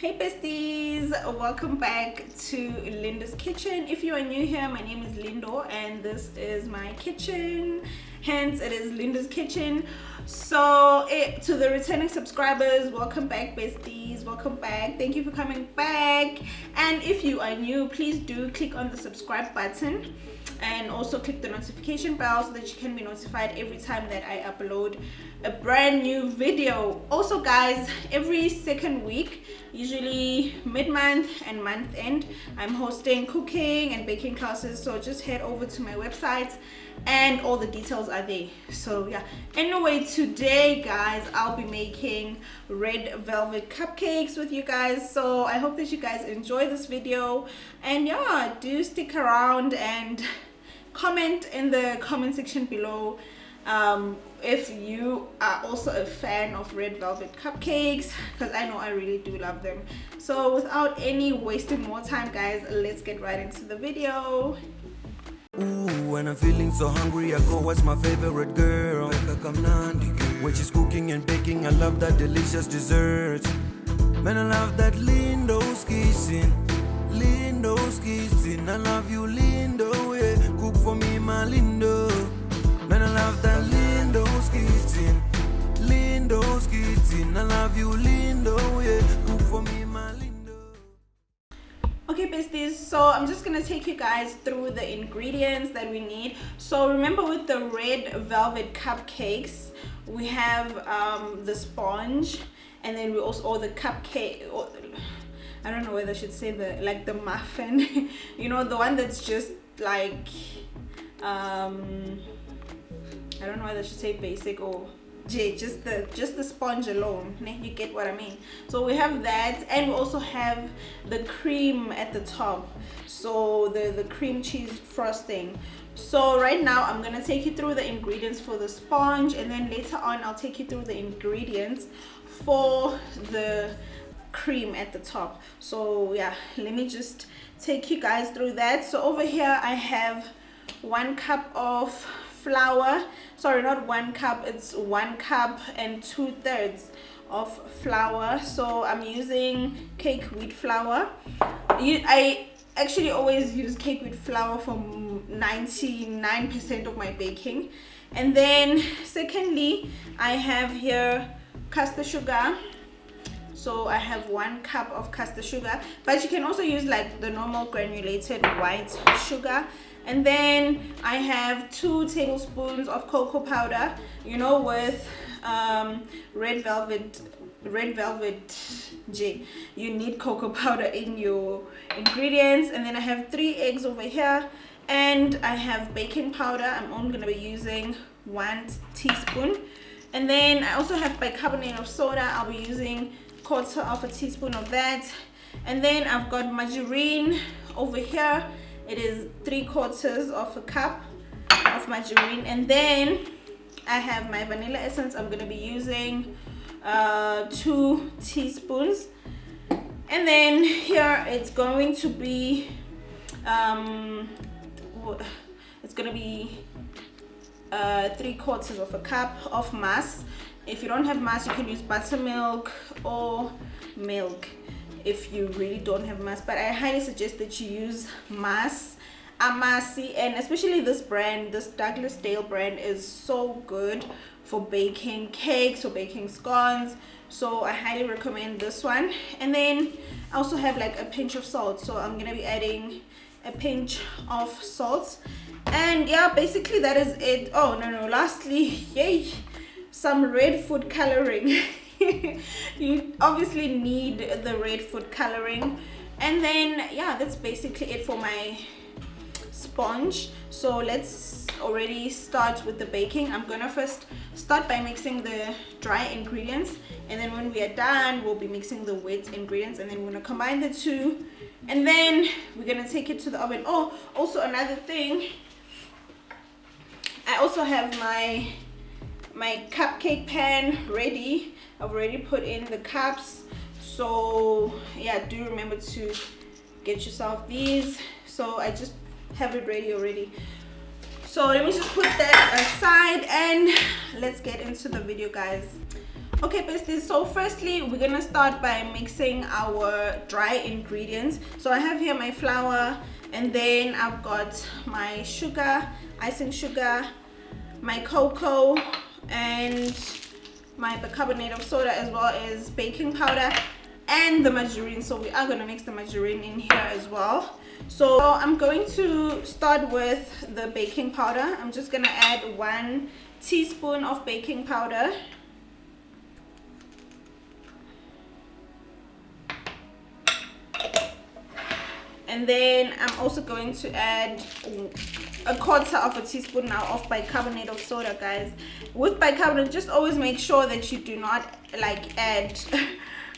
Hey besties, welcome back to Leendo's kitchen. If you are new here, my name is Leendo and this is my kitchen, hence it is Leendo's kitchen. So to the returning subscribers, welcome back besties, welcome back, thank you for coming back. And if you are new, please do click on the subscribe button and also click the notification bell so that you can be notified every time that I upload a brand new video. Also guys, every second week, usually mid-month and month end, I'm hosting cooking and baking classes, so just head over to my website and all the details are there. So yeah, anyway, today guys, I'll be making red velvet cupcakes with you guys, so I hope that you guys enjoy this video. And yeah, do stick around and comment in the comment section below if you are also a fan of red velvet cupcakes, because I know I really do love them. So without any wasting more time guys, let's get right into the video. Ooh, when I'm feeling so hungry, I go watch my favorite girl. When she's cooking and baking, I love that delicious dessert. Man, I love that Leendo's kitchen. Leendo's kitchen, I love you Leendo, yeah. Cook for me, my Leendo. Man, I love that Leendo's kitchen. Leendo's kitchen, I love you Leendo, yeah. Cook for me, my Leendo. Okay besties, so I'm just gonna take you guys through the ingredients that we need. So remember, with the red velvet cupcakes, we have the sponge, and then we also, or the cupcake, or I don't know whether I should say the muffin you know, the one that's just like I don't know whether I should say basic or just the sponge alone. You get what I mean? So we have that, and we also have the cream at the top, so the cream cheese frosting. So right now I'm gonna take you through the ingredients for the sponge, and then later on I'll take you through the ingredients for the cream at the top. So yeah, let me just take you guys through that. So over here I have 1 cup of flour, sorry, not 1 cup, it's 1 cup and 2/3 of flour. So I'm using cake wheat flour. I actually always use cake wheat flour for 99% of my baking. And then secondly, I have here caster sugar. So I have 1 cup of caster sugar, but you can also use like the normal granulated white sugar. And then I have 2 tablespoons of cocoa powder. You know, with red velvet J, you need cocoa powder in your ingredients. And then I have 3 eggs over here, and I have baking powder. I'm only going to be using 1 teaspoon. And then I also have bicarbonate of soda. I'll be using 1/4 teaspoon of that. And then I've got margarine over here. It is 3/4 cup of margarine. And then I have my vanilla essence. I'm going to be using 2 teaspoons. And then here it's going to be 3/4 cup of mass. If you don't have mass, you can use buttermilk or milk if you really don't have mass, but I highly suggest that you use mass. Amasi, and especially this brand, this Douglas Dale brand, is so good for baking cakes or baking scones, so I highly recommend this one. And then I also have like a pinch of salt, so I'm gonna be adding a pinch of salt. And yeah, basically that is it. Oh no, lastly, yay, some red food coloring. You obviously need the red food coloring. And then yeah, that's basically it for my sponge. So let's already start with the baking. I'm gonna first start by mixing the dry ingredients, and then when we are done, we'll be mixing the wet ingredients, and then we're gonna combine the two, and then we're gonna take it to the oven. Oh, also another thing, I also have my cupcake pan ready. I've already put in the cups, so yeah, do remember to get yourself these. So I just have it ready already. So let me just put that aside and let's get into the video, guys. Okay, besties, so firstly we're gonna start by mixing our dry ingredients. So I have here my flour, and then I've got my sugar, icing sugar, my cocoa, and my bicarbonate of soda, as well as baking powder and the margarine. So we are going to mix the margarine in here as well. So I'm going to start with the baking powder. I'm just going to add 1 teaspoon of baking powder. And then I'm also going to add 1/4 teaspoon now of bicarbonate of soda, guys. With bicarbonate, just always make sure that you do not like add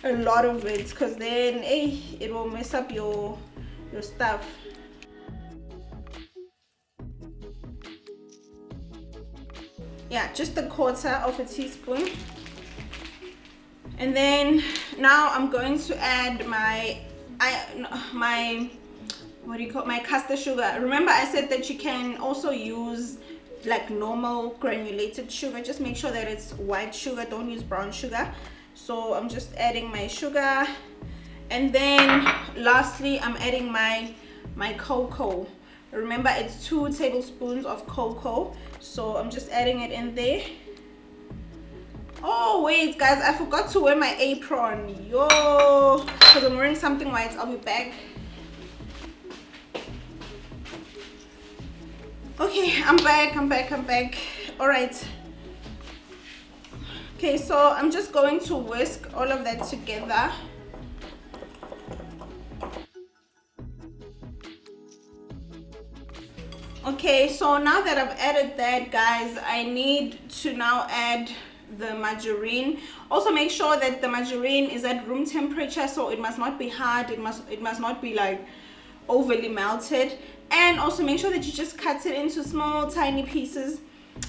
a lot of it, because then it will mess up your stuff. Yeah, just 1/4 teaspoon. And then now I'm going to add my my caster sugar. Remember I said that you can also use like normal granulated sugar. Just make sure that it's white sugar, don't use brown sugar. So I'm just adding my sugar, and then lastly I'm adding my cocoa. Remember it's 2 tablespoons of cocoa, so I'm just adding it in there. Oh wait guys, I forgot to wear my apron, because I'm wearing something white. I'll be back. Okay, I'm back. All right. Okay, so I'm just going to whisk all of that together. Okay, so now that I've added that, guys, I need to now add the margarine. Also make sure that the margarine is at room temperature, so it must not be hard, it must not be like overly melted. And also make sure that you just cut it into small tiny pieces.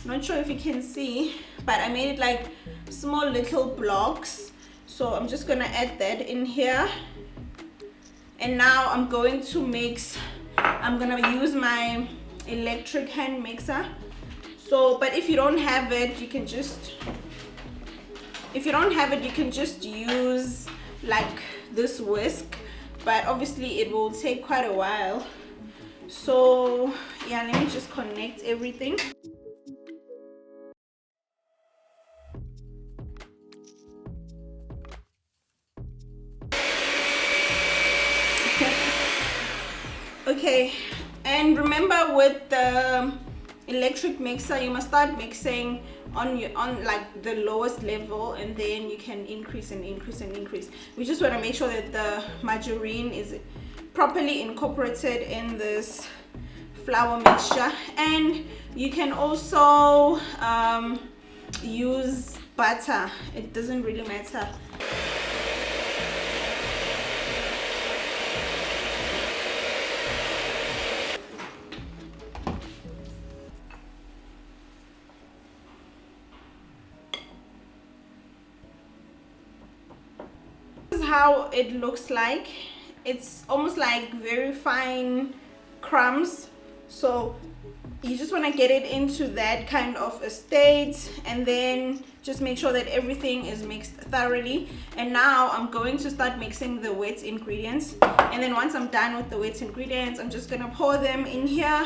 Not sure if you can see, but I made it like small little blocks. So I'm just gonna add that in here, and now I'm going to mix. I'm gonna use my electric hand mixer. So but if you don't have it, you can just use like this whisk, but obviously it will take quite a while. So yeah, let me just connect everything. Okay, and remember with the electric mixer, you must start mixing on like the lowest level, and then you can increase and increase and increase. We just want to make sure that the margarine is properly incorporated in this flour mixture. And you can also use butter, it doesn't really matter. How it looks like. It's almost like very fine crumbs, so you just want to get it into that kind of a state, and then just make sure that everything is mixed thoroughly. And now I'm going to start mixing the wet ingredients, and then once I'm done with the wet ingredients, I'm just gonna pour them in here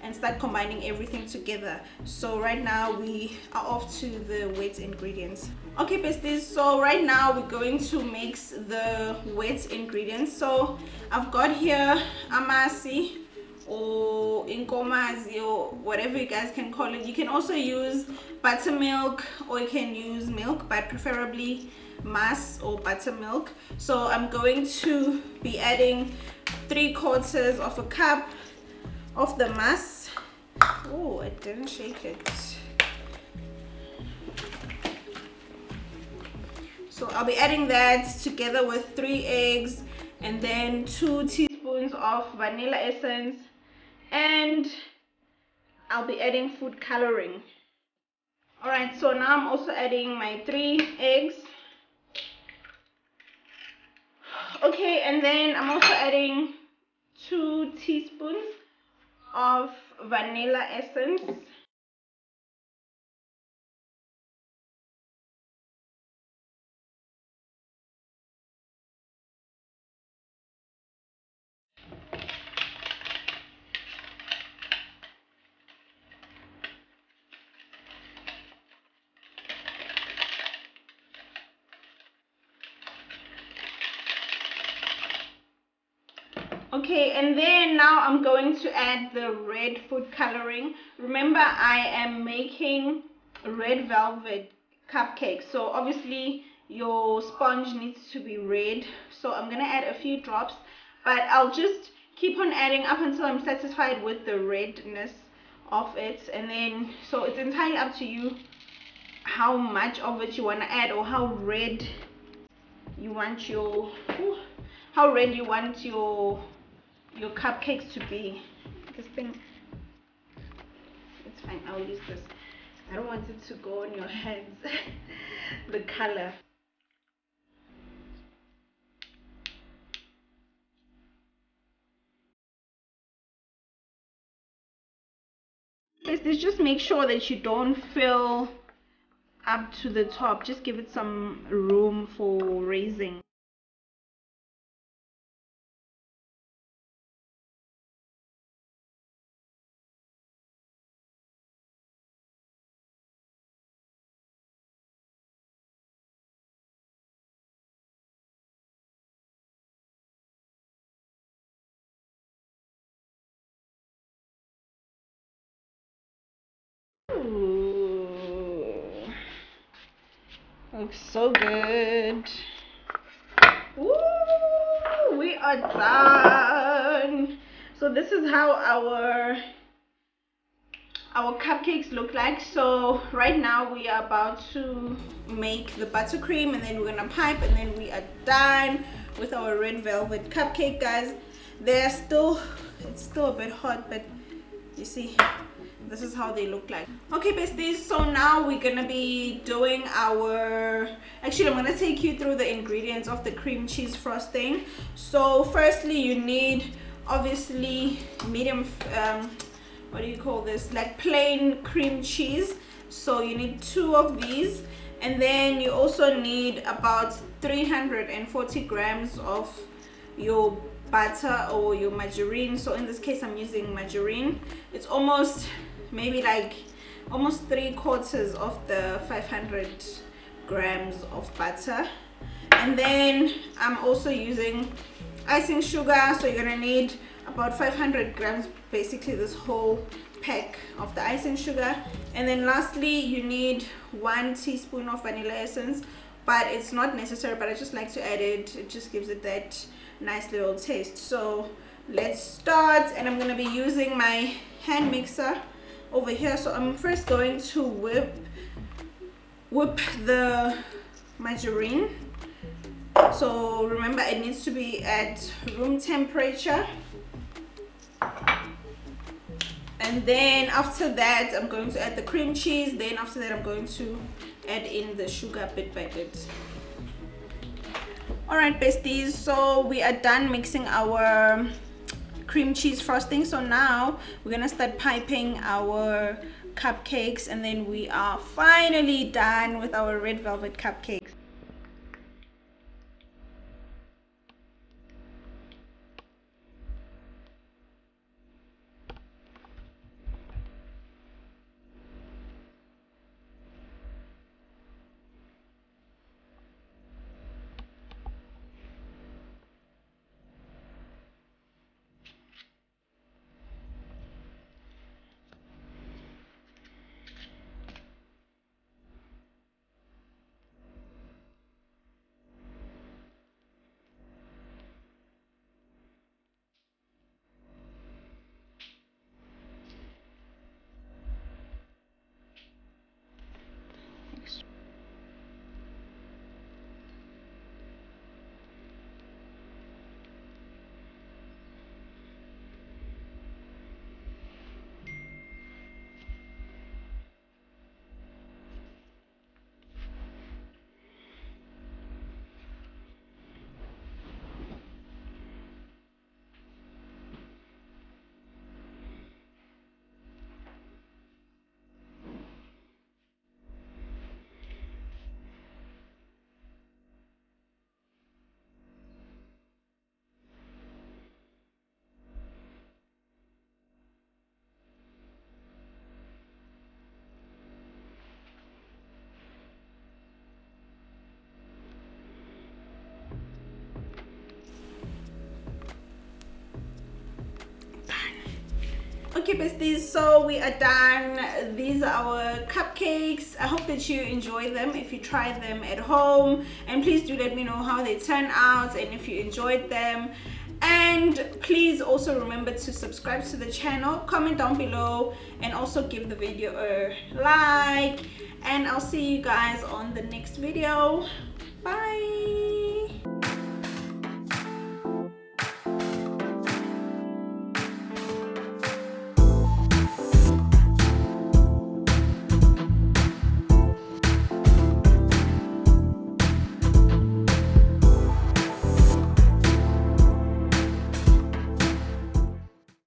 and start combining everything together. So right now we are off to the wet ingredients. Okay besties, so right now we're going to mix the wet ingredients. So I've got here amasi or inkomazi or whatever you guys can call it. You can also use buttermilk, or you can use milk, but preferably mass or buttermilk. So I'm going to be adding 3/4 cup of the mass. Oh, I didn't shake it. So I'll be adding that together with 3 eggs, and then 2 teaspoons of vanilla essence, and I'll be adding food coloring. Alright, so now I'm also adding my 3 eggs. Okay, and then I'm also adding 2 teaspoons of vanilla essence. Okay, and then now I'm going to add the red food coloring. Remember, I am making red velvet cupcakes, so obviously your sponge needs to be red. So I'm gonna add a few drops, but I'll just keep on adding up until I'm satisfied with the redness of it. And then, so it's entirely up to you how much of it you want to add, or how red you want your cupcakes to be. This thing, it's fine, I'll use this. I don't want it to go on your hands. The color. Just make sure that you don't fill up to the top. Just give it some room for raising. Ooh, looks so good. Ooh, we are done. So this is how our cupcakes look like. So right now we are about to make the buttercream, and then we're gonna pipe, and then we are done with our red velvet cupcake, guys. It's still a bit hot, but you see, this is how they look like. Okay, besties, so now we're gonna be doing actually I'm gonna take you through the ingredients of the cream cheese frosting. So firstly, you need obviously medium what do you call this, like plain cream cheese. So you need 2 of these, and then you also need about 340 grams of your butter or your margarine. So in this case I'm using margarine. It's almost maybe like almost 3/4 of the 500 grams of butter. And then I'm also using icing sugar, so you're gonna need about 500 grams, basically this whole pack of the icing sugar. And then lastly, you need 1 teaspoon of vanilla essence, but it's not necessary, but I just like to add it. It just gives it that nice little taste. So let's start, and I'm going to be using my hand mixer over here. So I'm first going to whip the margarine. So remember, it needs to be at room temperature. And then after that I'm going to add the cream cheese. Then after that I'm going to add in the sugar bit by bit. Alright, besties, so we are done mixing our cream cheese frosting. So now we're gonna start piping our cupcakes, and then we are finally done with our red velvet cupcakes. Okay, besties, so we are done. These are our cupcakes. I hope that you enjoy them if you try them at home, and please do let me know how they turn out and if you enjoyed them. And please also remember to subscribe to the channel, comment down below, and also give the video a like. And I'll see you guys on the next video. Bye.